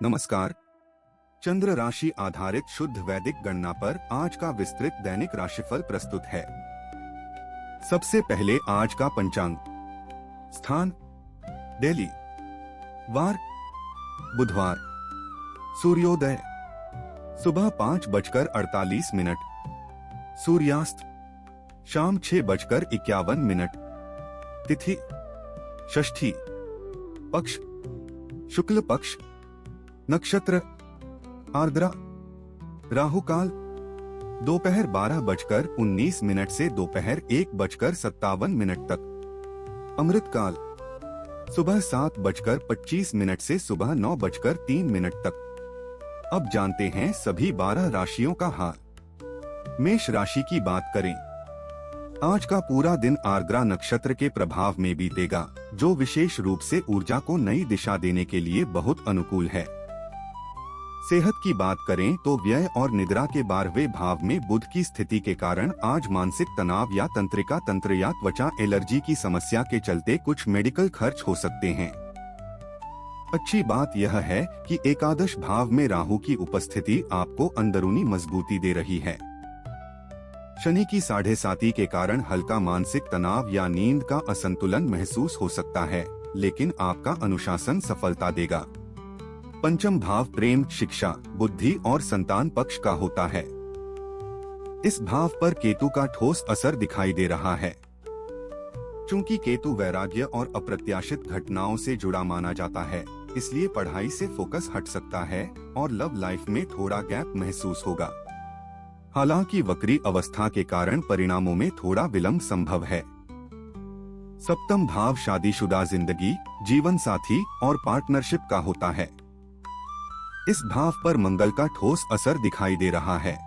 नमस्कार। चंद्र राशि आधारित शुद्ध वैदिक गणना पर आज का विस्तृत दैनिक राशिफल प्रस्तुत है। सबसे पहले आज का पंचांग। स्थान दिल्ली। वार बुधवार। सूर्योदय सुबह 5:48। सूर्यास्त शाम 6:51। तिथि षष्ठी। पक्ष शुक्ल पक्ष। नक्षत्र आर्द्रा। राहु काल दोपहर 12:19 से दोपहर 1:57 तक। अमृत काल सुबह 7:25 से सुबह 9:03 तक। अब जानते हैं सभी 12 राशियों का हाल। मेष राशि की बात करें। आज का पूरा दिन आर्द्रा नक्षत्र के प्रभाव में बीतेगा, जो विशेष रूप से ऊर्जा को नई दिशा देने के लिए बहुत अनुकूल है। सेहत की बात करें तो व्यय और निद्रा के 12वें भाव में बुध की स्थिति के कारण आज मानसिक तनाव या तंत्रिका तंत्र या त्वचा एलर्जी की समस्या के चलते कुछ मेडिकल खर्च हो सकते हैं। अच्छी बात यह है कि एकादश भाव में राहु की उपस्थिति आपको अंदरूनी मजबूती दे रही है। शनि की 7.5 के कारण हल्का मानसिक तनाव या नींद का असंतुलन महसूस हो सकता है, लेकिन आपका अनुशासन सफलता देगा। पंचम भाव प्रेम, शिक्षा, बुद्धि और संतान पक्ष का होता है। इस भाव पर केतु का ठोस असर दिखाई दे रहा है। चूंकि केतु वैराग्य और अप्रत्याशित घटनाओं से जुड़ा माना जाता है, इसलिए पढ़ाई से फोकस हट सकता है और लव लाइफ में थोड़ा गैप महसूस होगा। हालांकि वक्री अवस्था के कारण परिणामों में थोड़ा विलंब संभव है। सप्तम भाव शादीशुदा जिंदगी, जीवन साथी और पार्टनरशिप का होता है। इस भाव पर मंगल का ठोस असर दिखाई दे रहा है।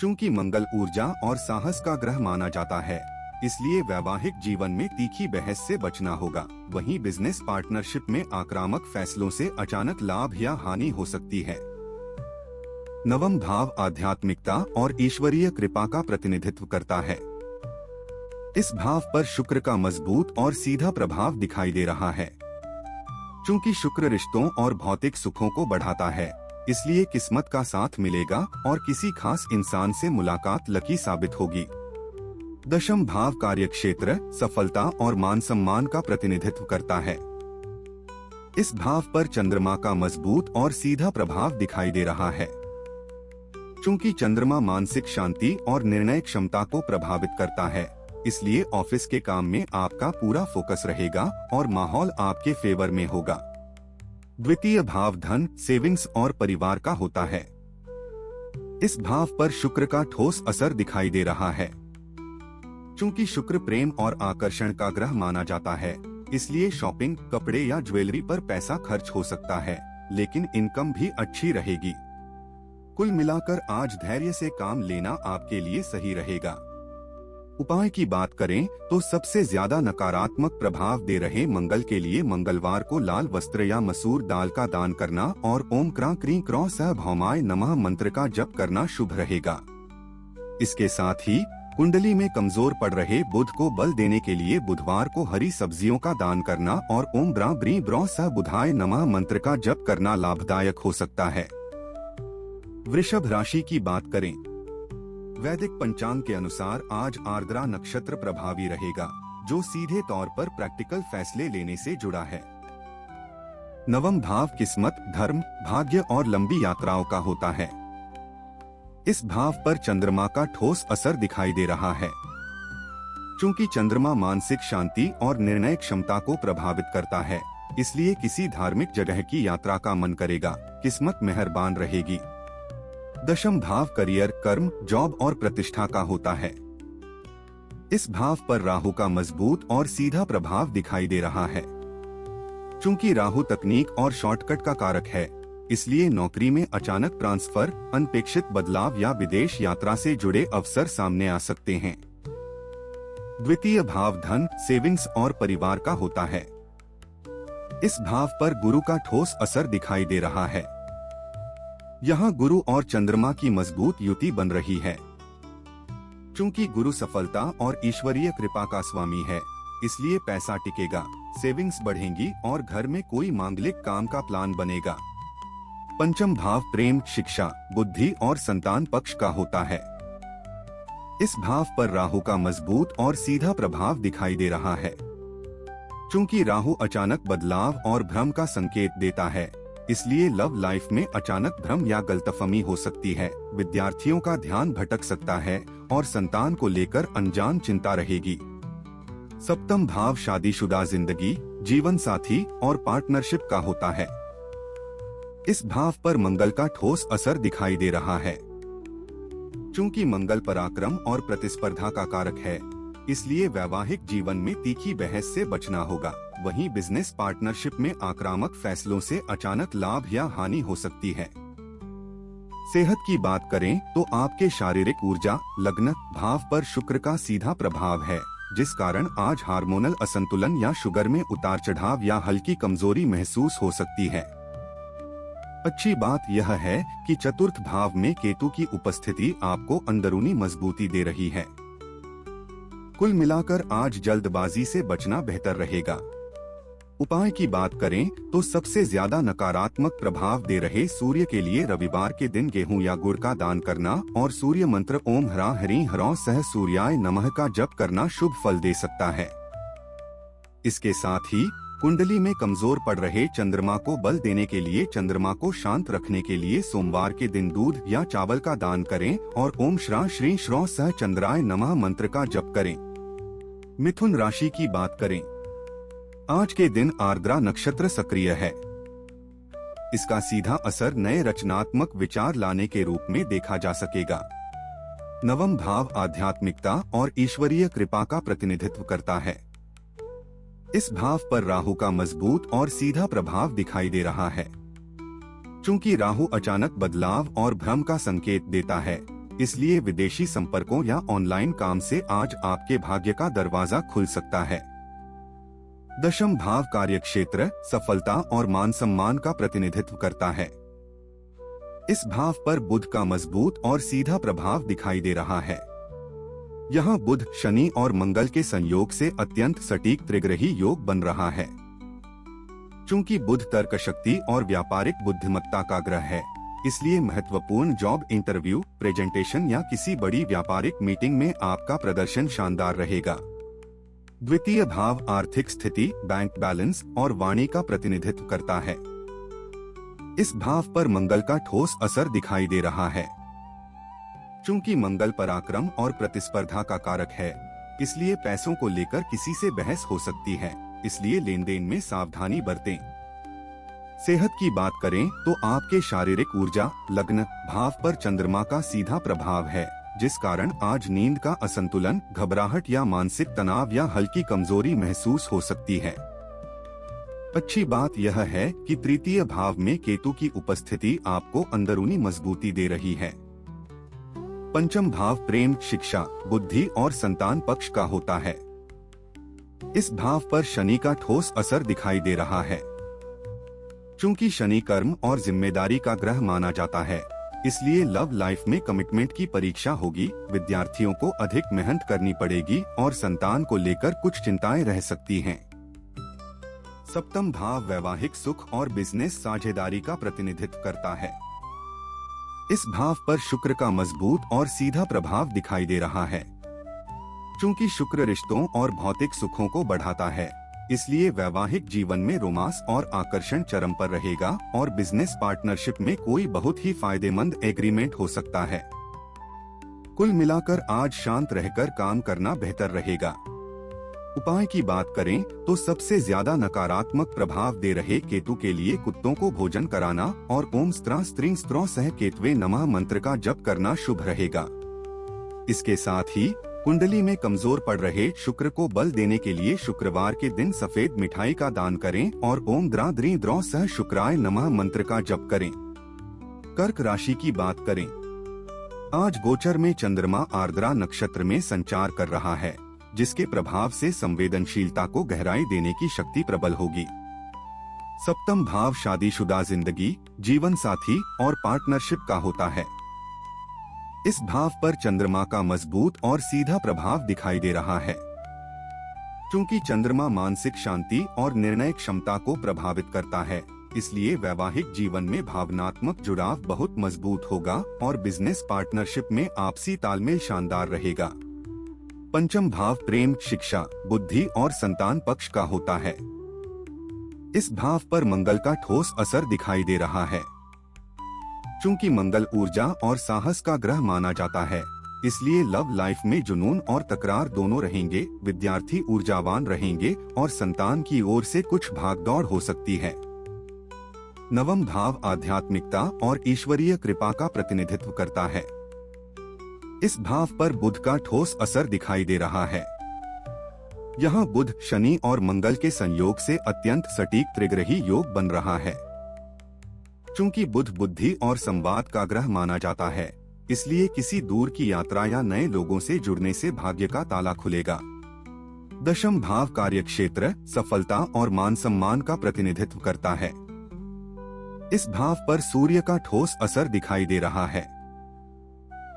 चूंकि मंगल ऊर्जा और साहस का ग्रह माना जाता है, इसलिए वैवाहिक जीवन में तीखी बहस से बचना होगा। वहीं बिजनेस पार्टनरशिप में आक्रामक फैसलों से अचानक लाभ या हानि हो सकती है। नवम भाव आध्यात्मिकता और ईश्वरीय कृपा का प्रतिनिधित्व करता है। इस भाव पर शुक्र का मजबूत और सीधा प्रभाव दिखाई दे रहा है। चूंकि शुक्र रिश्तों और भौतिक सुखों को बढ़ाता है, इसलिए किस्मत का साथ मिलेगा और किसी खास इंसान से मुलाकात लकी साबित होगी। दशम भाव कार्यक्षेत्र, सफलता और मान सम्मान का प्रतिनिधित्व करता है। इस भाव पर चंद्रमा का मजबूत और सीधा प्रभाव दिखाई दे रहा है। चूंकि चंद्रमा मानसिक शांति और निर्णय क्षमता को प्रभावित करता है, इसलिए ऑफिस के काम में आपका पूरा फोकस रहेगा और माहौल आपके फेवर में होगा। द्वितीय भाव धन, सेविंग्स और परिवार का होता है। इस भाव पर शुक्र का ठोस असर दिखाई दे रहा है। चूंकि शुक्र प्रेम और आकर्षण का ग्रह माना जाता है, इसलिए शॉपिंग, कपड़े या ज्वेलरी पर पैसा खर्च हो सकता है, लेकिन इनकम भी अच्छी रहेगी। कुल मिलाकर आज धैर्य से काम लेना आपके लिए सही रहेगा। उपाय की बात करें तो सबसे ज्यादा नकारात्मक प्रभाव दे रहे मंगल के लिए मंगलवार को लाल वस्त्र या मसूर दाल का दान करना और ओम क्रां क्रीं क्रौं सह भौमाय नमः मंत्र का जप करना शुभ रहेगा। इसके साथ ही कुंडली में कमजोर पड़ रहे बुध को बल देने के लिए बुधवार को हरी सब्जियों का दान करना और ओम ब्रां ब्रीं ब्रौं सह बुधाय नमः मंत्र का जप करना लाभदायक हो सकता है। वृषभ राशि की बात करें। वैदिक पंचांग के अनुसार आज आर्द्रा नक्षत्र प्रभावी रहेगा, जो सीधे तौर पर प्रैक्टिकल फैसले लेने से जुड़ा है। नवम भाव किस्मत, धर्म, भाग्य और लंबी यात्राओं का होता है। इस भाव पर चंद्रमा का ठोस असर दिखाई दे रहा है। चूंकि चंद्रमा मानसिक शांति और निर्णय क्षमता को प्रभावित करता है, इसलिए किसी धार्मिक जगह की यात्रा का मन करेगा। किस्मत मेहरबान रहेगी। दशम भाव करियर, कर्म, जॉब और प्रतिष्ठा का होता है। इस भाव पर राहु का मजबूत और सीधा प्रभाव दिखाई दे रहा है। चूंकि राहु तकनीक और शॉर्टकट का कारक है, इसलिए नौकरी में अचानक ट्रांसफर, अनपेक्षित बदलाव या विदेश यात्रा से जुड़े अवसर सामने आ सकते हैं। द्वितीय भाव धन, सेविंग्स और परिवार का होता है। इस भाव पर गुरु का ठोस असर दिखाई दे रहा है। यहाँ गुरु और चंद्रमा की मजबूत युति बन रही है। चूंकि गुरु सफलता और ईश्वरीय कृपा का स्वामी है, इसलिए पैसा टिकेगा, सेविंग्स बढ़ेंगी और घर में कोई मांगलिक काम का प्लान बनेगा। पंचम भाव प्रेम, शिक्षा, बुद्धि और संतान पक्ष का होता है। इस भाव पर राहु का मजबूत और सीधा प्रभाव दिखाई दे रहा है। चूंकि राहु अचानक बदलाव और भ्रम का संकेत देता है, इसलिए लव लाइफ में अचानक भ्रम या गलतफहमी हो सकती है। विद्यार्थियों का ध्यान भटक सकता है और संतान को लेकर अनजान चिंता रहेगी। सप्तम भाव शादीशुदा जिंदगी, जीवन साथी और पार्टनरशिप का होता है। इस भाव पर मंगल का ठोस असर दिखाई दे रहा है। चूंकि मंगल पराक्रम और प्रतिस्पर्धा का कारक है, इसलिए वैवाहिक जीवन में तीखी बहस से बचना होगा। वहीं बिजनेस पार्टनरशिप में आक्रामक फैसलों से अचानक लाभ या हानि हो सकती है। सेहत की बात करें तो आपके शारीरिक ऊर्जा, लग्न भाव पर शुक्र का सीधा प्रभाव है, जिस कारण आज हार्मोनल असंतुलन या शुगर में उतार चढ़ाव या हल्की कमजोरी महसूस हो सकती है। अच्छी बात यह है कि चतुर्थ भाव में केतु की उपस्थिति आपको अंदरूनी मजबूती दे रही है। कुल मिलाकर आज जल्दबाजी से बचना बेहतर रहेगा। उपाय की बात करें तो सबसे ज्यादा नकारात्मक प्रभाव दे रहे सूर्य के लिए रविवार के दिन गेहूं या गुड़ का दान करना और सूर्य मंत्र ओम ह्रां ह्रीं ह्रौं सह सूर्याय नमः का जप करना शुभ फल दे सकता है। इसके साथ ही कुंडली में कमजोर पड़ रहे चंद्रमा को बल देने के लिए चंद्रमा को शांत रखने के लिए सोमवार के दिन दूध या चावल का दान करें और ओम श्रां श्रीं श्रौं सह चंद्राय नमः मंत्र का जप करें। मिथुन राशि की बात करें, आज के दिन आर्द्रा नक्षत्र सक्रिय है। इसका सीधा असर नए रचनात्मक विचार लाने के रूप में देखा जा सकेगा। नवम भाव आध्यात्मिकता और ईश्वरीय कृपा का प्रतिनिधित्व करता है। इस भाव पर राहु का मजबूत और सीधा प्रभाव दिखाई दे रहा है। चूंकि राहु अचानक बदलाव और भ्रम का संकेत देता है, इसलिए विदेशी संपर्कों या ऑनलाइन काम से आज आपके भाग्य का दरवाजा खुल सकता है। दशम भाव कार्यक्षेत्र, सफलता और मान सम्मान का प्रतिनिधित्व करता है। इस भाव पर बुध का मजबूत और सीधा प्रभाव दिखाई दे रहा है। यहाँ बुध, शनि और मंगल के संयोग से अत्यंत सटीक त्रिग्रही योग बन रहा है। चूंकि बुध तर्क शक्ति और व्यापारिक बुद्धिमत्ता का ग्रह है, इसलिए महत्वपूर्ण जॉब इंटरव्यू, प्रेजेंटेशन या किसी बड़ी व्यापारिक मीटिंग में आपका प्रदर्शन शानदार रहेगा। द्वितीय भाव आर्थिक स्थिति, बैंक बैलेंस और वाणी का प्रतिनिधित्व करता है। इस भाव पर मंगल का ठोस असर दिखाई दे रहा है। चूंकि मंगल पराक्रम और प्रतिस्पर्धा का कारक है, इसलिए पैसों को लेकर किसी से बहस हो सकती है, इसलिए लेन देन में सावधानी बरतें। सेहत की बात करें तो आपके शारीरिक ऊर्जा, लग्न भाव पर चंद्रमा का सीधा प्रभाव है, जिस कारण आज नींद का असंतुलन, घबराहट या मानसिक तनाव या हल्की कमजोरी महसूस हो सकती है। अच्छी बात यह है कि तृतीय भाव में केतु की उपस्थिति आपको अंदरूनी मजबूती दे रही है। पंचम भाव प्रेम, शिक्षा, बुद्धि और संतान पक्ष का होता है। इस भाव पर शनि का ठोस असर दिखाई दे रहा है। चूंकि शनि कर्म और जिम्मेदारी का ग्रह माना जाता है, इसलिए लव लाइफ में कमिटमेंट की परीक्षा होगी। विद्यार्थियों को अधिक मेहनत करनी पड़ेगी और संतान को लेकर कुछ चिंताएं रह सकती हैं। सप्तम भाव वैवाहिक सुख और बिजनेस साझेदारी का प्रतिनिधित्व करता है। इस भाव पर शुक्र का मजबूत और सीधा प्रभाव दिखाई दे रहा है। चूंकि शुक्र रिश्तों और भौतिक सुखों को बढ़ाता है, इसलिए वैवाहिक जीवन में रोमांस और आकर्षण चरम पर रहेगा और बिजनेस पार्टनरशिप में कोई बहुत ही फायदेमंद एग्रीमेंट हो सकता है। कुल मिलाकर आज शांत रहकर काम करना बेहतर रहेगा। उपाय की बात करें तो सबसे ज्यादा नकारात्मक प्रभाव दे रहे केतु के लिए कुत्तों को भोजन कराना और ओम स्त्रां स्त्रीं स्त्रौं सह केतवे नमः मंत्र का जप करना शुभ रहेगा। इसके साथ ही कुंडली में कमजोर पड़ रहे शुक्र को बल देने के लिए शुक्रवार के दिन सफेद मिठाई का दान करें और ओम द्रां द्रीं द्रौं सह शुक्राय नमः मंत्र का जप करें। कर्क राशि की बात करें, आज गोचर में चंद्रमा आर्द्रा नक्षत्र में संचार कर रहा है, जिसके प्रभाव से संवेदनशीलता को गहराई देने की शक्ति प्रबल होगी। सप्तम भाव शादीशुदा जिंदगी, जीवन साथी और पार्टनरशिप का होता है। इस भाव पर चंद्रमा का मजबूत और सीधा प्रभाव दिखाई दे रहा है। चूंकि चंद्रमा मानसिक शांति और निर्णय क्षमता को प्रभावित करता है, इसलिए वैवाहिक जीवन में भावनात्मक जुड़ाव बहुत मजबूत होगा और बिजनेस पार्टनरशिप में आपसी तालमेल शानदार रहेगा। पंचम भाव प्रेम, शिक्षा, बुद्धि और संतान पक्ष का होता है। इस भाव पर मंगल का ठोस असर दिखाई दे रहा है। चूंकि मंगल ऊर्जा और साहस का ग्रह माना जाता है, इसलिए लव लाइफ में जुनून और तकरार दोनों रहेंगे। विद्यार्थी ऊर्जावान रहेंगे और संतान की ओर से कुछ भागदौड़ हो सकती है। नवम भाव आध्यात्मिकता और ईश्वरीय कृपा का प्रतिनिधित्व करता है। इस भाव पर बुध का ठोस असर दिखाई दे रहा है। यहाँ बुध, शनि और मंगल के संयोग से अत्यंत सटीक त्रिग्रही योग बन रहा है। चूंकि बुध बुद्धि और संवाद का ग्रह माना जाता है, इसलिए किसी दूर की यात्रा या नए लोगों से जुड़ने से भाग्य का ताला खुलेगा। दशम भाव कार्यक्षेत्र, सफलता और मान सम्मान का प्रतिनिधित्व करता है। इस भाव पर सूर्य का ठोस असर दिखाई दे रहा है।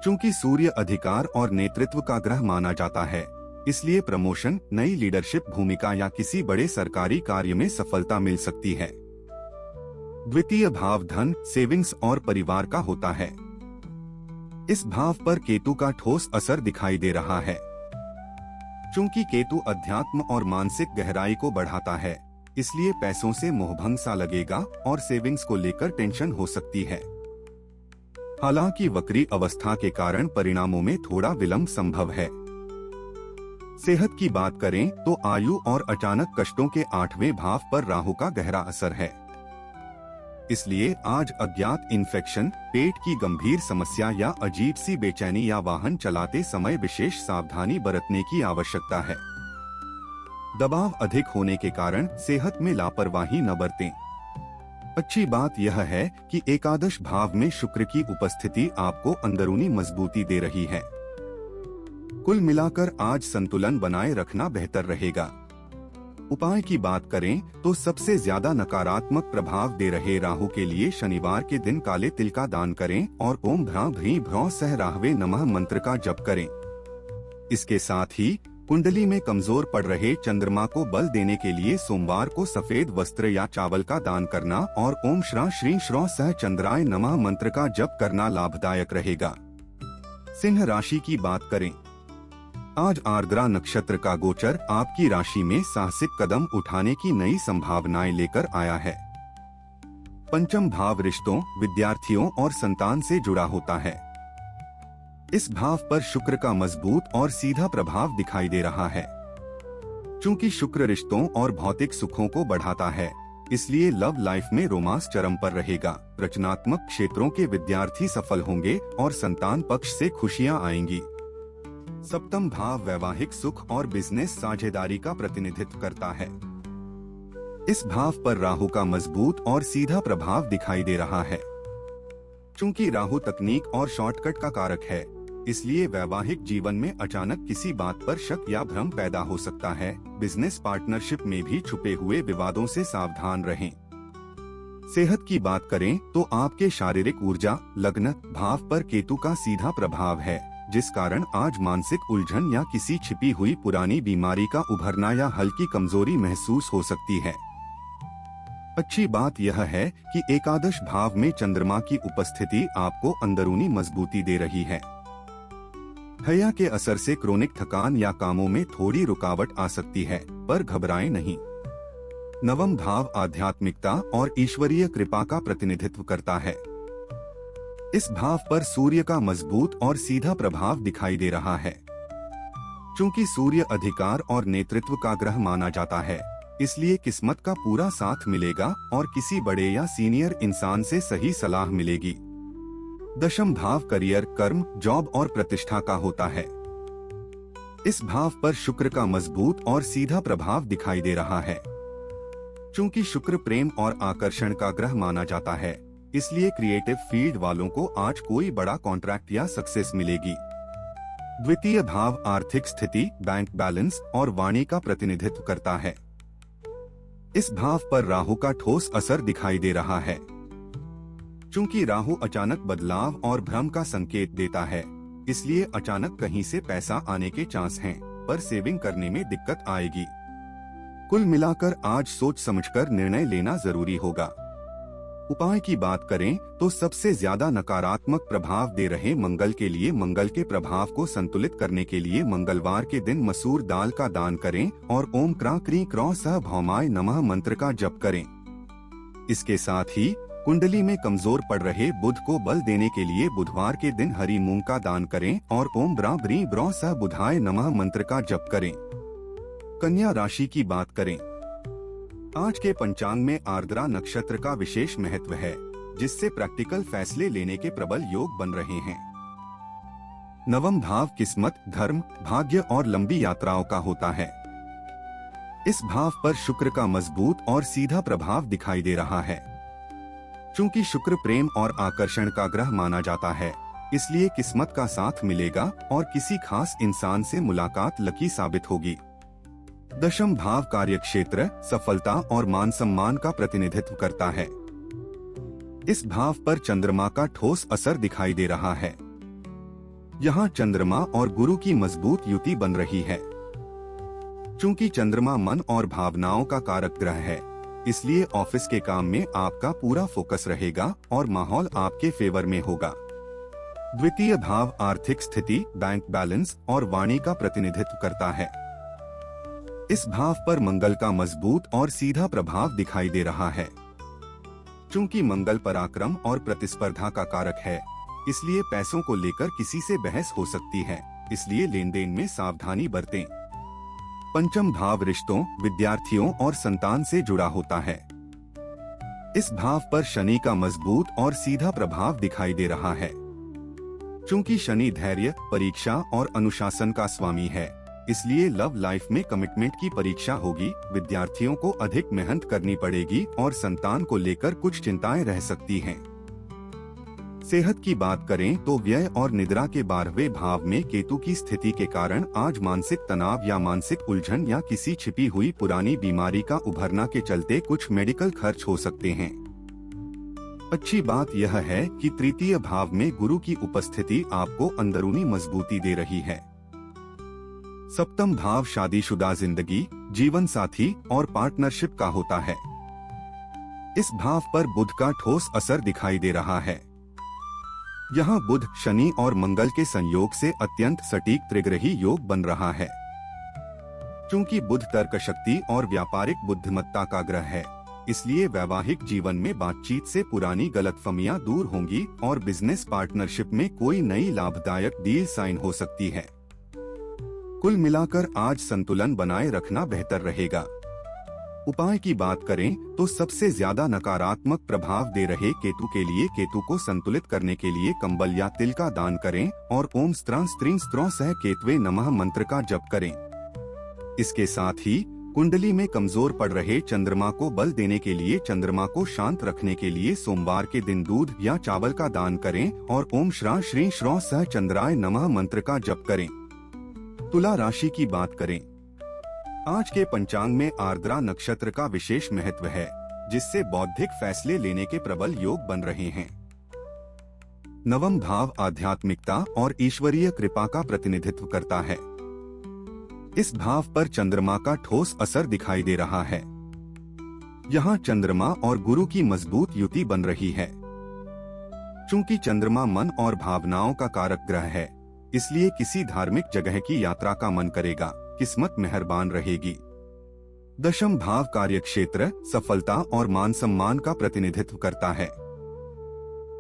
चूंकि सूर्य अधिकार और नेतृत्व का ग्रह माना जाता है, इसलिए प्रमोशन, नई लीडरशिप भूमिका या किसी बड़े सरकारी कार्य में सफलता मिल सकती है। द्वितीय भाव धन, सेविंग्स और परिवार का होता है। इस भाव पर केतु का ठोस असर दिखाई दे रहा है। चूंकि केतु अध्यात्म और मानसिक गहराई को बढ़ाता है, इसलिए पैसों से मोहभंग सा लगेगा और सेविंग्स को लेकर टेंशन हो सकती है। हालांकि वक्री अवस्था के कारण परिणामों में थोड़ा विलंब संभव है। सेहत की बात करें तो आयु और अचानक कष्टों के 8वें भाव पर राहु का गहरा असर है। इसलिए आज अज्ञात इन्फेक्शन, पेट की गंभीर समस्या या अजीब सी बेचैनी या वाहन चलाते समय विशेष सावधानी बरतने की आवश्यकता है। दबाव अधिक होने के कारण सेहत में लापरवाही न बरतें। अच्छी बात यह है कि एकादश भाव में शुक्र की उपस्थिति आपको अंदरूनी मजबूती दे रही है। कुल मिलाकर आज संतुलन बनाए रखना बेहतर रहेगा। उपाय की बात करें तो सबसे ज्यादा नकारात्मक प्रभाव दे रहे राहु के लिए शनिवार के दिन काले तिल का दान करें और ओम भ्रां भ्रीं भ्रौं सह राहवे नमः मंत्र का जप करें। इसके साथ ही कुंडली में कमजोर पड़ रहे चंद्रमा को बल देने के लिए सोमवार को सफेद वस्त्र या चावल का दान करना और ओम श्रा श्री श्रौ सह चंद्राय नमः मंत्र का जप करना लाभदायक रहेगा। सिंह राशि की बात करें, आज आर्द्रा नक्षत्र का गोचर आपकी राशि में साहसिक कदम उठाने की नई संभावनाएं लेकर आया है। पंचम भाव रिश्तों, विद्यार्थियों और संतान से जुड़ा होता है। इस भाव पर शुक्र का मजबूत और सीधा प्रभाव दिखाई दे रहा है। चूंकि शुक्र रिश्तों और भौतिक सुखों को बढ़ाता है, इसलिए लव लाइफ में रोमांस चरम पर रहेगा। रचनात्मक क्षेत्रों के विद्यार्थी सफल होंगे और संतान पक्ष से खुशियां आएंगी। सप्तम भाव वैवाहिक सुख और बिजनेस साझेदारी का प्रतिनिधित्व करता है। इस भाव पर राहु का मजबूत और सीधा प्रभाव दिखाई दे रहा है। चूंकि राहु तकनीक और शॉर्टकट का कारक है, इसलिए वैवाहिक जीवन में अचानक किसी बात पर शक या भ्रम पैदा हो सकता है। बिजनेस पार्टनरशिप में भी छुपे हुए विवादों से सावधान रहें। सेहत की बात करें तो आपके शारीरिक ऊर्जा, लग्न भाव पर केतु का सीधा प्रभाव है, जिस कारण आज मानसिक उलझन या किसी छिपी हुई पुरानी बीमारी का उभरना या हल्की कमजोरी महसूस हो सकती है। अच्छी बात यह है कि एकादश भाव में चंद्रमा की उपस्थिति आपको अंदरूनी मजबूती दे रही है। हया के असर से क्रोनिक थकान या कामों में थोड़ी रुकावट आ सकती है, पर घबराएं नहीं। नवम भाव आध्यात्मिकता और ईश्वरीय कृपा का प्रतिनिधित्व करता है। इस भाव पर सूर्य का मजबूत और सीधा प्रभाव दिखाई दे रहा है। चूंकि सूर्य अधिकार और नेतृत्व का ग्रह माना जाता है, इसलिए किस्मत का पूरा साथ मिलेगा और किसी बड़े या सीनियर इंसान से सही सलाह मिलेगी। दशम भाव करियर, कर्म, जॉब और प्रतिष्ठा का होता है। इस भाव पर शुक्र का मजबूत और सीधा प्रभाव दिखाई दे रहा है। चूंकि शुक्र प्रेम और आकर्षण का ग्रह माना जाता है, इसलिए क्रिएटिव फील्ड वालों को आज कोई बड़ा कॉन्ट्रैक्ट या सक्सेस मिलेगी। द्वितीय भाव आर्थिक स्थिति, बैंक बैलेंस और वाणी का प्रतिनिधित्व करता है। इस भाव पर राहु का ठोस असर दिखाई दे रहा है। चूंकि राहु अचानक बदलाव और भ्रम का संकेत देता है, इसलिए अचानक कहीं से पैसा आने के चांस हैं, पर सेविंग करने में दिक्कत आएगी। कुल मिलाकर आज सोच समझकर निर्णय लेना जरूरी होगा। उपाय की बात करें तो सबसे ज्यादा नकारात्मक प्रभाव दे रहे मंगल के लिए मंगल के प्रभाव को संतुलित करने के लिए मंगलवार के दिन मसूर दाल का दान करें और ओम क्रा क्री क्रौ सह भौमाय नमः मंत्र का जप करें। इसके साथ ही कुंडली में कमजोर पड़ रहे बुध को बल देने के लिए बुधवार के दिन हरी मूंग का दान करें और ओम ब्रा ब्री ब्रौ सह बुधाय नमः मंत्र का जप करें। कन्या राशि की बात करें। आज के पंचांग में आर्द्रा नक्षत्र का विशेष महत्व है, जिससे प्रैक्टिकल फैसले लेने के प्रबल योग बन रहे हैं। नवम भाव किस्मत, धर्म, भाग्य और लंबी यात्राओं का होता है। इस भाव पर शुक्र का मजबूत और सीधा प्रभाव दिखाई दे रहा है। चूंकि शुक्र प्रेम और आकर्षण का ग्रह माना जाता है, इसलिए किस्मत का साथ मिलेगा और किसी खास इंसान से मुलाकात लकी साबित होगी। दशम भाव कार्यक्षेत्र, सफलता और मान सम्मान का प्रतिनिधित्व करता है। इस भाव पर चंद्रमा का ठोस असर दिखाई दे रहा है। यहाँ चंद्रमा और गुरु की मजबूत युति बन रही है। चूंकि चंद्रमा मन और भावनाओं का कारक ग्रह है, इसलिए ऑफिस के काम में आपका पूरा फोकस रहेगा और माहौल आपके फेवर में होगा। द्वितीय भाव आर्थिक स्थिति, बैंक बैलेंस और वाणी का प्रतिनिधित्व करता है। इस भाव पर मंगल का मजबूत और सीधा प्रभाव दिखाई दे रहा है। चूंकि मंगल पराक्रम और प्रतिस्पर्धा का कारक है, इसलिए पैसों को लेकर किसी से बहस हो सकती है, इसलिए लेन देन में सावधानी बरतें। पंचम भाव रिश्तों, विद्यार्थियों और संतान से जुड़ा होता है। इस भाव पर शनि का मजबूत और सीधा प्रभाव दिखाई दे रहा है। चूंकि शनि धैर्य, परीक्षा और अनुशासन का स्वामी है, इसलिए लव लाइफ में कमिटमेंट की परीक्षा होगी। विद्यार्थियों को अधिक मेहनत करनी पड़ेगी और संतान को लेकर कुछ चिंताएं रह सकती हैं। सेहत की बात करें तो व्यय और निद्रा के 12वें भाव में केतु की स्थिति के कारण आज मानसिक तनाव या मानसिक उलझन या किसी छिपी हुई पुरानी बीमारी का उभरना के चलते कुछ मेडिकल खर्च हो सकते हैं। अच्छी बात यह है कि तृतीय भाव में गुरु की उपस्थिति आपको अंदरूनी मजबूती दे रही है। सप्तम भाव शादीशुदा जिंदगी, जीवन साथी और पार्टनरशिप का होता है। इस भाव पर बुध का ठोस असर दिखाई दे रहा है। यहाँ बुध, शनि और मंगल के संयोग से अत्यंत सटीक त्रिग्रही योग बन रहा है। चूंकि बुध तर्क शक्ति और व्यापारिक बुद्धिमत्ता का ग्रह है, इसलिए वैवाहिक जीवन में बातचीत से पुरानी गलतफहमियां दूर होंगी और बिजनेस पार्टनरशिप में कोई नई लाभदायक डील साइन हो सकती है। कुल मिलाकर आज संतुलन बनाए रखना बेहतर रहेगा। उपाय की बात करें तो सबसे ज्यादा नकारात्मक प्रभाव दे रहे केतु के लिए केतु को संतुलित करने के लिए कंबल या तिल का दान करें और ओम स्त्रां स्त्रीं स्त्रौ सह केतवे नमः मंत्र का जप करें। इसके साथ ही कुंडली में कमजोर पड़ रहे चंद्रमा को बल देने के लिए चंद्रमा को शांत रखने के लिए सोमवार के दिन दूध या चावल का दान करें और ओम श्रा श्री श्रौ सह चंद्राय नमः मंत्र का जप करें। तुला राशि की बात करें। आज के पंचांग में आर्द्रा नक्षत्र का विशेष महत्व है, जिससे बौद्धिक फैसले लेने के प्रबल योग बन रहे हैं। नवम भाव आध्यात्मिकता और ईश्वरीय कृपा का प्रतिनिधित्व करता है। इस भाव पर चंद्रमा का ठोस असर दिखाई दे रहा है। यहाँ चंद्रमा और गुरु की मजबूत युति बन रही है। चूंकि चंद्रमा मन और भावनाओं का कारक ग्रह है, इसलिए किसी धार्मिक जगह की यात्रा का मन करेगा, किस्मत मेहरबान रहेगी। दशम भाव कार्यक्षेत्र, सफलता और मान सम्मान का प्रतिनिधित्व करता है।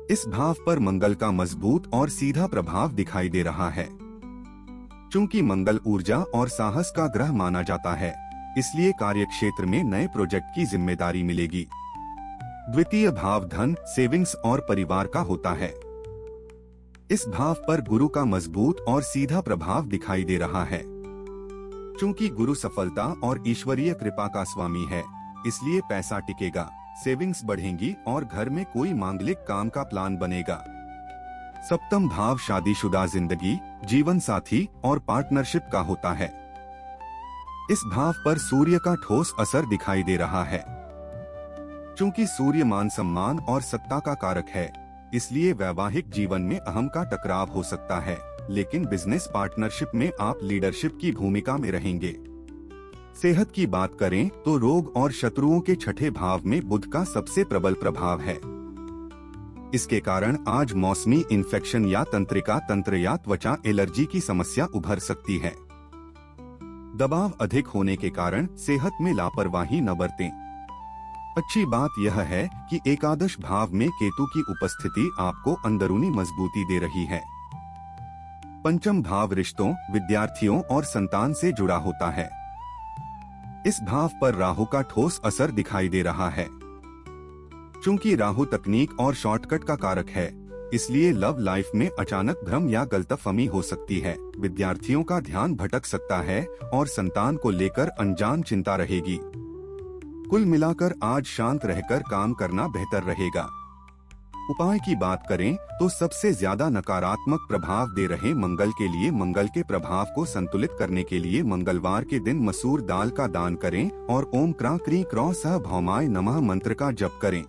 इस भाव पर मंगल का मजबूत और सीधा प्रभाव दिखाई दे रहा है। चूंकि मंगल ऊर्जा और साहस का ग्रह माना जाता है, इसलिए कार्यक्षेत्र में नए प्रोजेक्ट की जिम्मेदारी मिलेगी। द्वितीय भाव धन, सेविंग्स और परिवार का होता है। इस भाव पर गुरु का मजबूत और सीधा प्रभाव दिखाई दे रहा है। चूंकि गुरु सफलता और ईश्वरीय कृपा का स्वामी है, इसलिए पैसा टिकेगा, सेविंग्स बढ़ेंगी और घर में कोई मांगलिक काम का प्लान बनेगा। सप्तम भाव शादीशुदा जिंदगी, जीवन साथी और पार्टनरशिप का होता है। इस भाव पर सूर्य का ठोस असर दिखाई दे रहा है। चूंकि सूर्य मान सम्मान और सत्ता का कारक है, इसलिए वैवाहिक जीवन में अहम का टकराव हो सकता है, लेकिन बिजनेस पार्टनरशिप में आप लीडरशिप की भूमिका में रहेंगे। सेहत की बात करें तो रोग और शत्रुओं के छठे भाव में बुध का सबसे प्रबल प्रभाव है। इसके कारण आज मौसमी इन्फेक्शन या तंत्रिका तंत्र या त्वचा एलर्जी की समस्या उभर सकती है। दबाव अधिक होने के कारण सेहत में लापरवाही न बरतें। अच्छी बात यह है कि एकादश भाव में केतु की उपस्थिति आपको अंदरूनी मजबूती दे रही है। पंचम भाव रिश्तों, विद्यार्थियों और संतान से जुड़ा होता है। इस भाव पर राहु का ठोस असर दिखाई दे रहा है। चूंकि राहु तकनीक और शॉर्टकट का कारक है, इसलिए लव लाइफ में अचानक भ्रम या गलतफहमी हो सकती है। विद्यार्थियों का ध्यान भटक सकता है और संतान को लेकर अनजान चिंता रहेगी। कुल मिलाकर आज शांत रहकर काम करना बेहतर रहेगा। उपाय की बात करें तो सबसे ज्यादा नकारात्मक प्रभाव दे रहे मंगल के लिए मंगल के प्रभाव को संतुलित करने के लिए मंगलवार के दिन मसूर दाल का दान करें और ओम क्रां क्रीं क्रौं सह भौमाय नमः मंत्र का जप करें।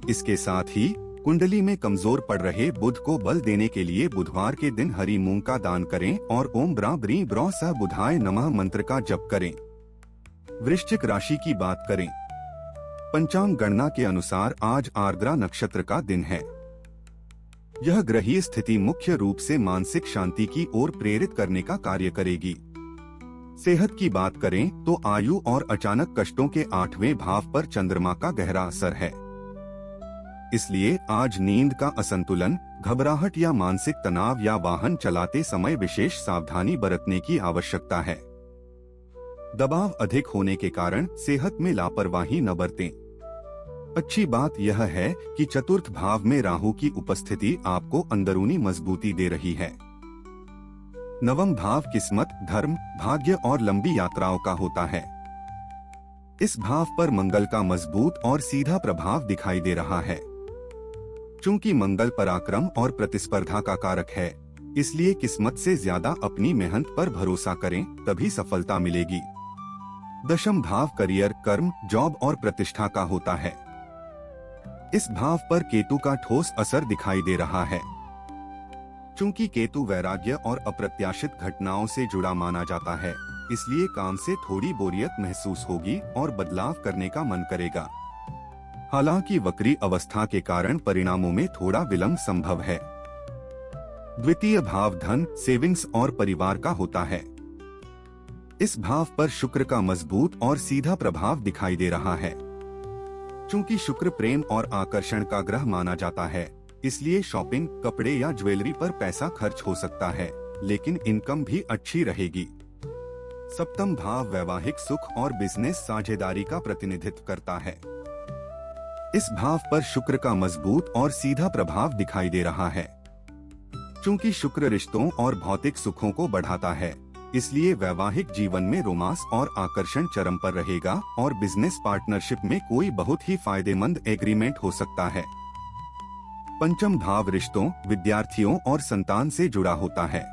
इसके साथ ही कुंडली में कमजोर पड़ रहे बुध को बल देने के लिए बुधवार के दिन हरी मूंग का दान करें और ओम ब्रां ब्रीं ब्रौं सह बुधाय नमः मंत्र का जप करें। वृश्चिक राशि की बात करें। पंचांग गणना के अनुसार आज आर्द्रा नक्षत्र का दिन है। यह ग्रहीय स्थिति मुख्य रूप से मानसिक शांति की ओर प्रेरित करने का कार्य करेगी। सेहत की बात करें तो आयु और अचानक कष्टों के 8वें भाव पर चंद्रमा का गहरा असर है। इसलिए आज नींद का असंतुलन, घबराहट या मानसिक तनाव या वाहन चलाते समय विशेष सावधानी बरतने की आवश्यकता है। दबाव अधिक होने के कारण सेहत में लापरवाही न बरतें। अच्छी बात यह है कि चतुर्थ भाव में राहु की उपस्थिति आपको अंदरूनी मजबूती दे रही है। नवम भाव किस्मत, धर्म, भाग्य और लंबी यात्राओं का होता है। इस भाव पर मंगल का मजबूत और सीधा प्रभाव दिखाई दे रहा है। चूंकि मंगल पराक्रम और प्रतिस्पर्धा का कारक है, इसलिए किस्मत से ज्यादा अपनी मेहनत पर भरोसा करें, तभी सफलता मिलेगी। दशम भाव करियर, कर्म, जॉब और प्रतिष्ठा का होता है। इस भाव पर केतु का ठोस असर दिखाई दे रहा है। चूंकि केतु वैराग्य और अप्रत्याशित घटनाओं से जुड़ा माना जाता है, इसलिए काम से थोड़ी बोरियत महसूस होगी और बदलाव करने का मन करेगा। हालांकि वक्री अवस्था के कारण परिणामों में थोड़ा विलंब संभव है। द्वितीय भाव धन, सेविंग्स और परिवार का होता है। इस भाव पर शुक्र का मजबूत और सीधा प्रभाव दिखाई दे रहा है। चूंकि शुक्र प्रेम और आकर्षण का ग्रह माना जाता है, इसलिए शॉपिंग, कपड़े या ज्वेलरी पर पैसा खर्च हो सकता है, लेकिन इनकम भी अच्छी रहेगी। सप्तम भाव वैवाहिक सुख और बिजनेस साझेदारी का प्रतिनिधित्व करता है। इस भाव पर शुक्र का मजबूत और सीधा प्रभाव दिखाई दे रहा है। चूंकि शुक्र रिश्तों और भौतिक सुखों को बढ़ाता है, इसलिए वैवाहिक जीवन में रोमांस और आकर्षण चरम पर रहेगा और बिजनेस पार्टनरशिप में कोई बहुत ही फायदेमंद एग्रीमेंट हो सकता है। पंचम भाव रिश्तों, विद्यार्थियों और संतान से जुड़ा होता है।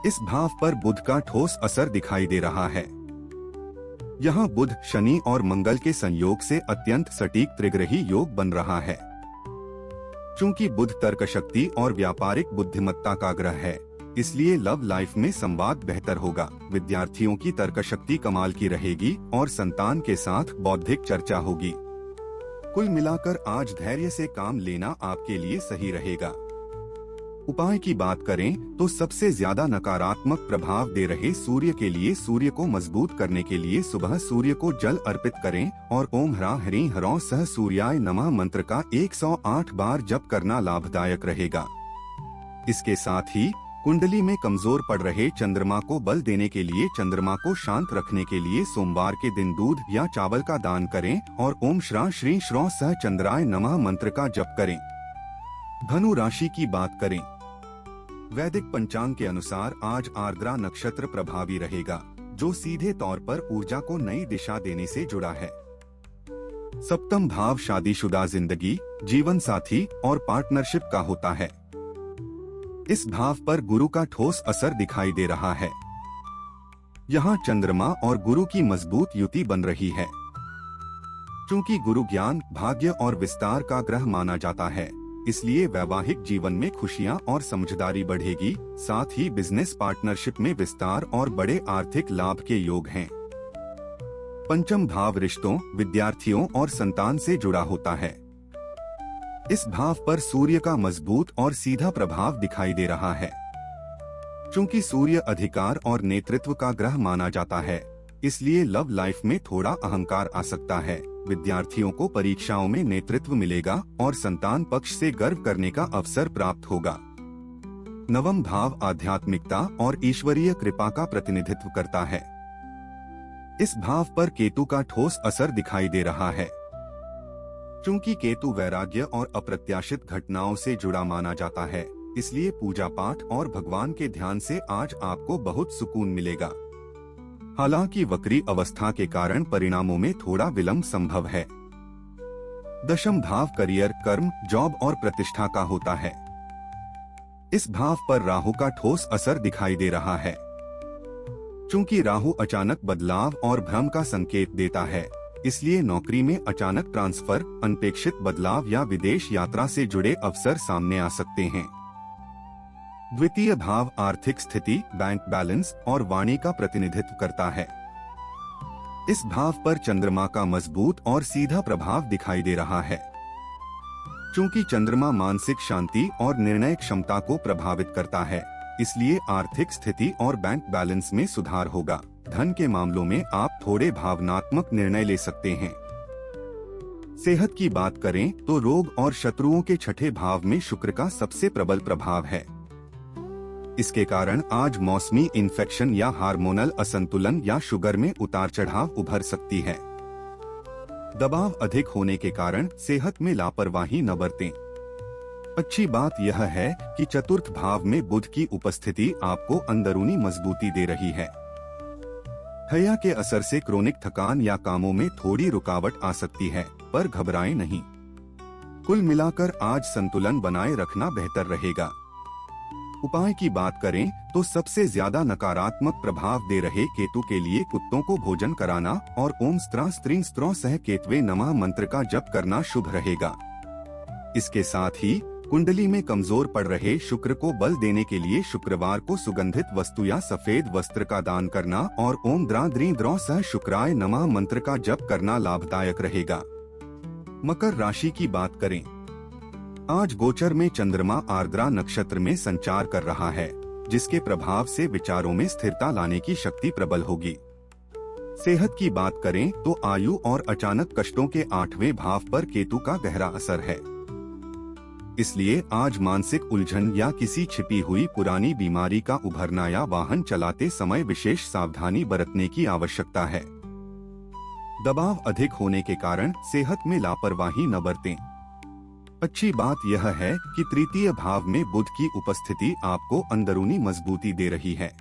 इस भाव पर बुध का ठोस असर दिखाई दे रहा है। यहाँ बुध, शनि और मंगल के संयोग से अत्यंत सटीक त्रिग्रही योग बन रहा है। चूंकि बुध तर्क शक्ति और व्यापारिक बुद्धिमत्ता का ग्रह है, इसलिए लव लाइफ में संवाद बेहतर होगा। विद्यार्थियों की तर्क शक्ति कमाल की रहेगी और संतान के साथ बौद्धिक चर्चा होगी। कुल मिलाकर आज धैर्य से काम लेना आपके लिए सही रहेगा। उपाय की बात करें तो सबसे ज्यादा नकारात्मक प्रभाव दे रहे सूर्य के लिए सूर्य को मजबूत करने के लिए सुबह सूर्य को जल अर्पित करें और ओम ह्रां ह्रीं ह्रौं सह सूर्याय नमः मंत्र का 108 बार जप करना लाभदायक रहेगा। इसके साथ ही कुंडली में कमजोर पड़ रहे चंद्रमा को बल देने के लिए चंद्रमा को शांत रखने के लिए सोमवार के दिन दूध या चावल का दान करें और ओम श्रां श्रीं श्रौं सह चंद्राय नमः मंत्र का जप करें। धनु राशि की बात करें। वैदिक पंचांग के अनुसार आज आर्द्रा नक्षत्र प्रभावी रहेगा, जो सीधे तौर पर ऊर्जा को नई दिशा देने से जुड़ा है। सप्तम भाव शादीशुदा जिंदगी, जीवन साथी और पार्टनरशिप का होता है। इस भाव पर गुरु का ठोस असर दिखाई दे रहा है। यहाँ चंद्रमा और गुरु की मजबूत युति बन रही है। चूंकि गुरु ज्ञान, भाग्य और विस्तार का ग्रह माना जाता है, इसलिए वैवाहिक जीवन में खुशियां और समझदारी बढ़ेगी। साथ ही बिजनेस पार्टनरशिप में विस्तार और बड़े आर्थिक लाभ के योग हैं। पंचम भाव रिश्तों, विद्यार्थियों और संतान से जुड़ा होता है। इस भाव पर सूर्य का मजबूत और सीधा प्रभाव दिखाई दे रहा है। चूंकि सूर्य अधिकार और नेतृत्व का ग्रह माना जाता है, इसलिए लव लाइफ में थोड़ा अहंकार आ सकता है। विद्यार्थियों को परीक्षाओं में नेतृत्व मिलेगा और संतान पक्ष से गर्व करने का अवसर प्राप्त होगा। नवम भाव आध्यात्मिकता और ईश्वरीय कृपा का प्रतिनिधित्व करता है। इस भाव पर केतु का ठोस असर दिखाई दे रहा है। चूंकि केतु वैराग्य और अप्रत्याशित घटनाओं से जुड़ा माना जाता है, इसलिए पूजा पाठ और भगवान के ध्यान से आज आपको बहुत सुकून मिलेगा। हालांकि वक्री अवस्था के कारण परिणामों में थोड़ा विलंब संभव है। दशम भाव करियर, कर्म, जॉब और प्रतिष्ठा का होता है। इस भाव पर राहु का ठोस असर दिखाई दे रहा है। चूंकि राहु अचानक बदलाव और भ्रम का संकेत देता है, इसलिए नौकरी में अचानक ट्रांसफर, अनपेक्षित बदलाव या विदेश यात्रा से जुड़े अवसर सामने आ सकते हैं। द्वितीय भाव आर्थिक स्थिति, बैंक बैलेंस और वाणी का प्रतिनिधित्व करता है। इस भाव पर चंद्रमा का मजबूत और सीधा प्रभाव दिखाई दे रहा है। चूंकि चंद्रमा मानसिक शांति और निर्णय क्षमता को प्रभावित करता है, इसलिए आर्थिक स्थिति और बैंक बैलेंस में सुधार होगा। धन के मामलों में आप थोड़े भावनात्मक निर्णय ले सकते हैं। सेहत की बात करें तो रोग और शत्रुओं के छठे भाव में शुक्र का सबसे प्रबल प्रभाव है। इसके कारण आज मौसमी इन्फेक्शन या हार्मोनल असंतुलन या शुगर में उतार चढ़ाव उभर सकती है। दबाव अधिक होने के कारण सेहत में लापरवाही न बरतें। अच्छी बात यह है कि चतुर्थ भाव में बुध की उपस्थिति आपको अंदरूनी मजबूती दे रही है। हया के असर से क्रोनिक थकान या कामों में थोड़ी रुकावट आ सकती है, पर घबराएं नहीं। कुल मिलाकर आज संतुलन बनाए रखना बेहतर रहेगा। उपाय की बात करें तो सबसे ज्यादा नकारात्मक प्रभाव दे रहे केतु के लिए कुत्तों को भोजन कराना और ओम स्त्रा स्त्रीं स्त्रों सह केतवे नमः मंत्र का जप करना शुभ रहेगा। इसके साथ ही कुंडली में कमजोर पड़ रहे शुक्र को बल देने के लिए शुक्रवार को सुगंधित वस्तु या सफेद वस्त्र का दान करना और ओम द्रा द्रीं द्रौ सह शुक्राय नमः मंत्र का जप करना लाभदायक रहेगा। मकर राशि की बात करें, आज गोचर में चंद्रमा आर्द्रा नक्षत्र में संचार कर रहा है, जिसके प्रभाव से विचारों में स्थिरता लाने की शक्ति प्रबल होगी। सेहत की बात करें तो आयु और अचानक कष्टों के 8वें भाव पर केतु का गहरा असर है। इसलिए आज मानसिक उलझन या किसी छिपी हुई पुरानी बीमारी का उभरना या वाहन चलाते समय विशेष सावधानी बरतने की आवश्यकता है। दबाव अधिक होने के कारण सेहत में लापरवाही न बरतें। अच्छी बात यह है कि तृतीय भाव में बुध की उपस्थिति आपको अंदरूनी मजबूती दे रही है।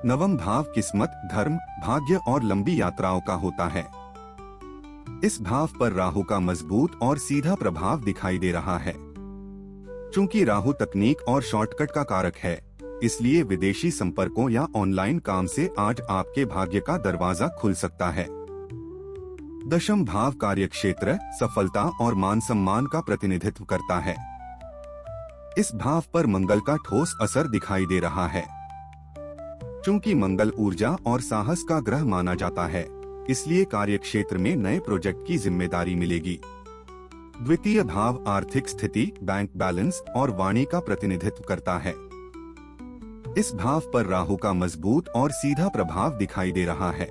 नवम भाव किस्मत, धर्म, भाग्य और लंबी यात्राओं का होता है। इस भाव पर राहु का मजबूत और सीधा प्रभाव दिखाई दे रहा है। चूंकि राहु तकनीक और शॉर्टकट का कारक है, इसलिए विदेशी संपर्कों या ऑनलाइन काम से आज आपके भाग्य का दरवाजा खुल सकता है। दशम भाव कार्यक्षेत्र, सफलता और मान सम्मान का प्रतिनिधित्व करता है। इस भाव पर मंगल का ठोस असर दिखाई दे रहा है। चूंकि मंगल ऊर्जा और साहस का ग्रह माना जाता है, इसलिए कार्यक्षेत्र में नए प्रोजेक्ट की जिम्मेदारी मिलेगी। द्वितीय भाव आर्थिक स्थिति, बैंक बैलेंस और वाणी का प्रतिनिधित्व करता है। इस भाव पर राहु का मजबूत और सीधा प्रभाव दिखाई दे रहा है।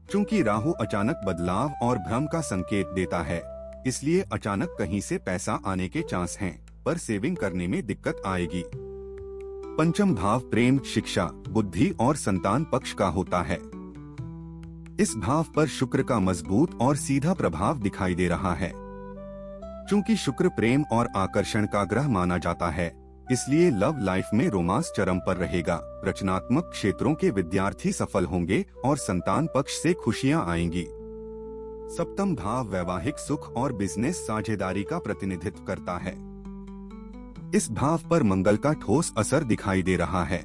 चूंकि राहु अचानक बदलाव और भ्रम का संकेत देता है, इसलिए अचानक कहीं से पैसा आने के चांस हैं, पर सेविंग करने में दिक्कत आएगी। पंचम भाव प्रेम, शिक्षा, बुद्धि और संतान पक्ष का होता है। इस भाव पर शुक्र का मजबूत और सीधा प्रभाव दिखाई दे रहा है। चूंकि शुक्र प्रेम और आकर्षण का ग्रह माना जाता है, इसलिए लव लाइफ में रोमांस चरम पर रहेगा। रचनात्मक क्षेत्रों के विद्यार्थी सफल होंगे और संतान पक्ष से खुशियां आएंगी। सप्तम भाव वैवाहिक सुख और बिजनेस साझेदारी का प्रतिनिधित्व करता है। इस भाव पर मंगल का ठोस असर दिखाई दे रहा है।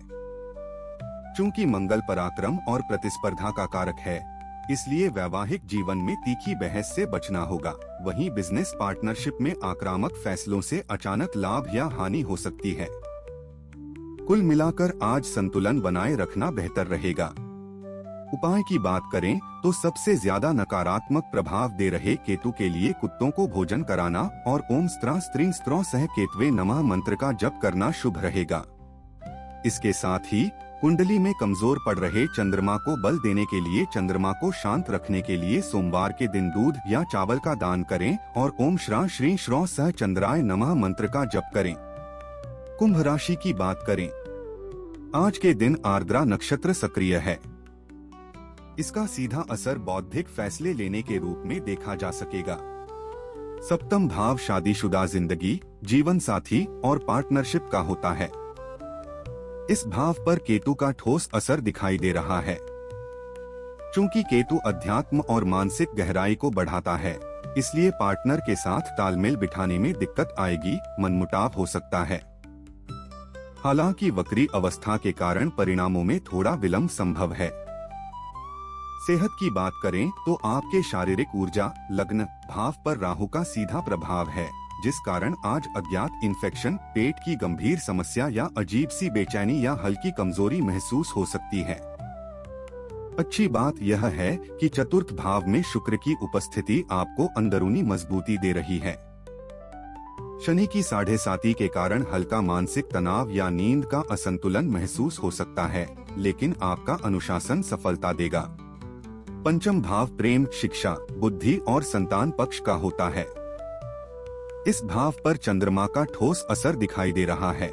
चूंकि मंगल पराक्रम और प्रतिस्पर्धा का कारक है, इसलिए वैवाहिक जीवन में तीखी बहस से बचना होगा। वहीं बिजनेस पार्टनरशिप में आक्रामक फैसलों से अचानक लाभ या हानि हो सकती है। कुल मिलाकर आज संतुलन बनाए रखना बेहतर रहेगा। उपाय की बात करें तो सबसे ज्यादा नकारात्मक प्रभाव दे रहे केतु के लिए कुत्तों को भोजन कराना और ओम स्त्रा स्त्रीं स्त्रों सह केतवे नमः मंत्र का जप करना शुभ रहेगा। इसके साथ ही कुंडली में कमजोर पड़ रहे चंद्रमा को बल देने के लिए चंद्रमा को शांत रखने के लिए सोमवार के दिन दूध या चावल का दान करें और ओम श्रा श्री श्रौ सह चंद्राय नमः मंत्र का जप करें। कुंभ राशि की बात करें, आज के दिन आर्द्रा नक्षत्र सक्रिय है। इसका सीधा असर बौद्धिक फैसले लेने के रूप में देखा जा सकेगा। सप्तम भाव शादीशुदा जिंदगी, जीवन साथी और पार्टनरशिप का होता है। इस भाव पर केतु का ठोस असर दिखाई दे रहा है। चूंकि केतु अध्यात्म और मानसिक गहराई को बढ़ाता है, इसलिए पार्टनर के साथ तालमेल बिठाने में दिक्कत आएगी, मनमुटाव हो सकता है। हालांकि वक्री अवस्था के कारण परिणामों में थोड़ा विलंब संभव है। सेहत की बात करें तो आपके शारीरिक ऊर्जा लग्न भाव पर राहु का सीधा प्रभाव है, जिस कारण आज अज्ञात इन्फेक्शन, पेट की गंभीर समस्या या अजीब सी बेचैनी या हल्की कमजोरी महसूस हो सकती है। अच्छी बात यह है कि चतुर्थ भाव में शुक्र की उपस्थिति आपको अंदरूनी मजबूती दे रही है। शनि की 7.5 के कारण हल्का मानसिक तनाव या नींद का असंतुलन महसूस हो सकता है, लेकिन आपका अनुशासन सफलता देगा। पंचम भाव प्रेम, शिक्षा, बुद्धि और संतान पक्ष का होता है। इस भाव पर चंद्रमा का ठोस असर दिखाई दे रहा है।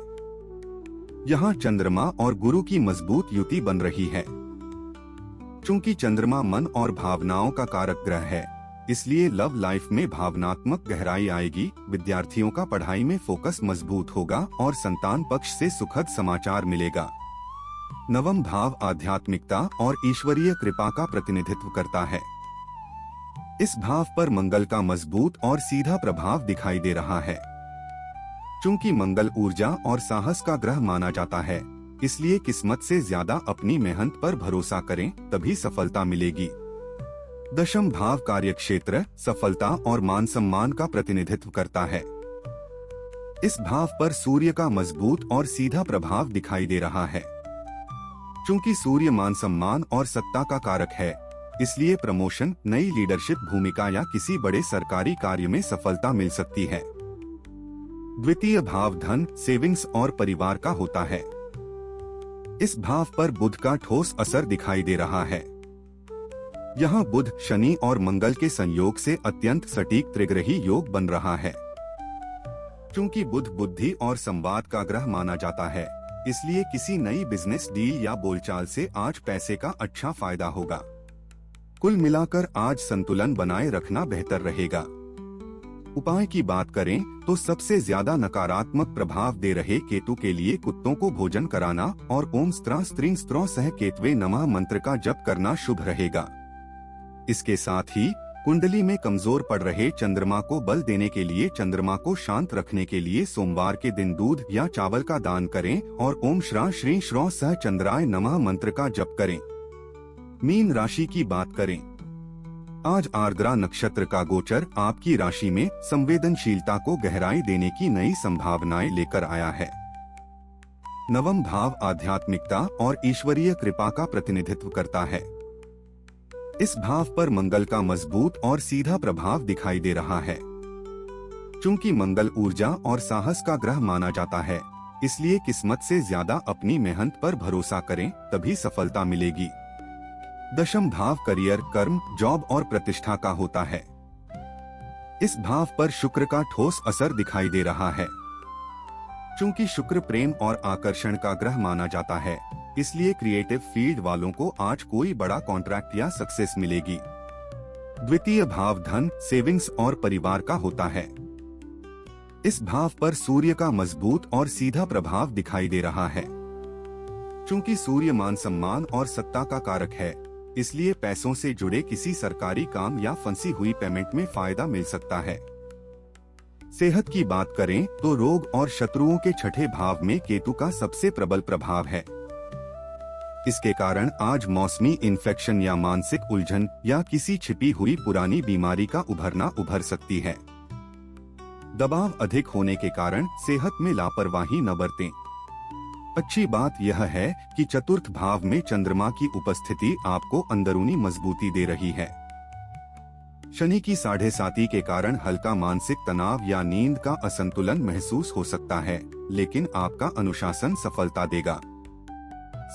यहाँ चंद्रमा और गुरु की मजबूत युति बन रही है। चूंकि चंद्रमा मन और भावनाओं का कारक ग्रह है, इसलिए लव लाइफ में भावनात्मक गहराई आएगी। विद्यार्थियों का पढ़ाई में फोकस मजबूत होगा और संतान पक्ष से सुखद समाचार मिलेगा। नवम भाव आध्यात्मिकता और ईश्वरीय कृपा का प्रतिनिधित्व करता है। इस भाव पर मंगल का मजबूत और सीधा प्रभाव दिखाई दे रहा है। चूंकि मंगल ऊर्जा और साहस का ग्रह माना जाता है, इसलिए किस्मत से ज्यादा अपनी मेहनत पर भरोसा करें, तभी सफलता मिलेगी। दशम भाव कार्यक्षेत्र, सफलता और मान सम्मान का प्रतिनिधित्व करता है। इस भाव पर सूर्य का मजबूत और सीधा प्रभाव दिखाई दे रहा है। चूंकि सूर्य मान सम्मान और सत्ता का कारक है, इसलिए प्रमोशन, नई लीडरशिप भूमिका या किसी बड़े सरकारी कार्य में सफलता मिल सकती है। द्वितीय भाव धन, सेविंग्स और परिवार का होता है। इस भाव पर बुध का ठोस असर दिखाई दे रहा है। यहाँ बुध, शनि और मंगल के संयोग से अत्यंत सटीक त्रिग्रही योग बन रहा है। चूंकि बुध बुद्धि और संवाद का ग्रह माना जाता है, इसलिए किसी नई बिजनेस डील या बोलचाल से आज पैसे का अच्छा फायदा होगा। कुल मिलाकर आज संतुलन बनाए रखना बेहतर रहेगा। उपाय की बात करें तो सबसे ज्यादा नकारात्मक प्रभाव दे रहे केतु के लिए कुत्तों को भोजन कराना और ओम स्त्रा स्त्रीं स्त्रों सह केतवे नमः मंत्र का जप करना शुभ रहेगा। इसके साथ ही कुंडली में कमजोर पड़ रहे चंद्रमा को बल देने के लिए चंद्रमा को शांत रखने के लिए सोमवार के दिन दूध या चावल का दान करें और ओम श्रा श्री श्रौ सह चंद्राय नमः मंत्र का जप करें। मीन राशि की बात करें, आज आर्द्रा नक्षत्र का गोचर आपकी राशि में संवेदनशीलता को गहराई देने की नई संभावनाएं लेकर आया है। नवम भाव आध्यात्मिकता और ईश्वरीय कृपा का प्रतिनिधित्व करता है। इस भाव पर मंगल का मजबूत और सीधा प्रभाव दिखाई दे रहा है। चूंकि मंगल ऊर्जा और साहस का ग्रह माना जाता है, इसलिए किस्मत से ज्यादा अपनी मेहनत पर भरोसा करें, तभी सफलता मिलेगी। दशम भाव करियर, कर्म, जॉब और प्रतिष्ठा का होता है। इस भाव पर शुक्र का ठोस असर दिखाई दे रहा है। चूंकि शुक्र प्रेम और आकर्षण का ग्रह माना जाता है, इसलिए क्रिएटिव फील्ड वालों को आज कोई बड़ा कॉन्ट्रैक्ट या सक्सेस मिलेगी। द्वितीय भाव धन, सेविंग्स और परिवार का होता है। इस भाव पर सूर्य का मजबूत और सीधा प्रभाव दिखाई दे रहा है। चूंकि सूर्य मान सम्मान और सत्ता का कारक है, इसलिए पैसों से जुड़े किसी सरकारी काम या फंसी हुई पेमेंट में फायदा मिल सकता है। सेहत की बात करें तो रोग और शत्रुओं के छठे भाव में केतु का सबसे प्रबल प्रभाव है। इसके कारण आज मौसमी इन्फेक्शन या मानसिक उलझन या किसी छिपी हुई पुरानी बीमारी का उभर सकती है। दबाव अधिक होने के कारण सेहत में लापरवाही न बरतें। अच्छी बात यह है कि चतुर्थ भाव में चंद्रमा की उपस्थिति आपको अंदरूनी मजबूती दे रही है। शनि की 7.5 के कारण हल्का मानसिक तनाव या नींद का असंतुलन महसूस हो सकता है, लेकिन आपका अनुशासन सफलता देगा।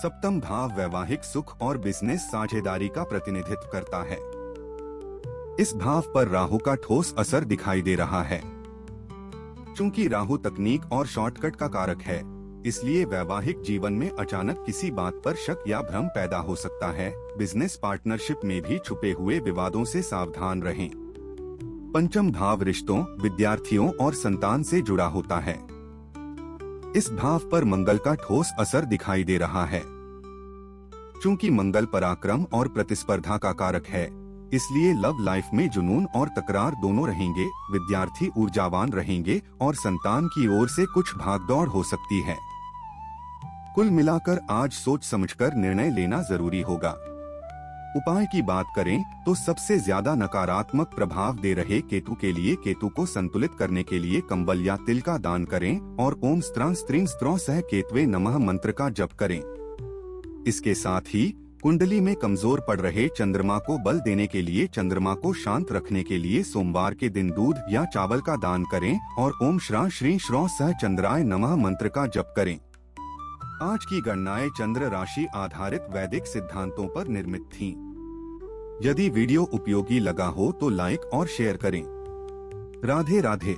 सप्तम भाव वैवाहिक सुख और बिजनेस साझेदारी का प्रतिनिधित्व करता है। इस भाव पर राहु का ठोस असर दिखाई दे रहा है। चूंकि राहु तकनीक और शॉर्टकट का कारक है, इसलिए वैवाहिक जीवन में अचानक किसी बात पर शक या भ्रम पैदा हो सकता है। बिजनेस पार्टनरशिप में भी छुपे हुए विवादों से सावधान रहें। पंचम भाव रिश्तों, विद्यार्थियों और संतान से जुड़ा होता है। इस भाव पर मंगल का ठोस असर दिखाई दे रहा है। चूंकि मंगल पराक्रम और प्रतिस्पर्धा का कारक है, इसलिए लव लाइफ में जुनून और तकरार दोनों रहेंगे। विद्यार्थी ऊर्जावान रहेंगे और संतान की ओर से कुछ भागदौड़ हो सकती है। कुल मिलाकर आज सोच समझकर निर्णय लेना जरूरी होगा। उपाय की बात करें तो सबसे ज्यादा नकारात्मक प्रभाव दे रहे केतु के लिए केतु को संतुलित करने के लिए कंबल या तिल का दान करें और ओम स्त्रां स्त्रीं स्त्रौ सह केतवे नमः मंत्र का जप करें। इसके साथ ही कुंडली में कमजोर पड़ रहे चंद्रमा को बल देने के लिए चंद्रमा को शांत रखने के लिए सोमवार के दिन दूध या चावल का दान करें और ओम श्रां श्रीं श्रौ सह चंद्राय नमः मंत्र का जप करें। आज की गणनाएं चंद्र राशि आधारित वैदिक सिद्धांतों पर निर्मित थीं। यदि वीडियो उपयोगी लगा हो तो लाइक और शेयर करें। राधे राधे।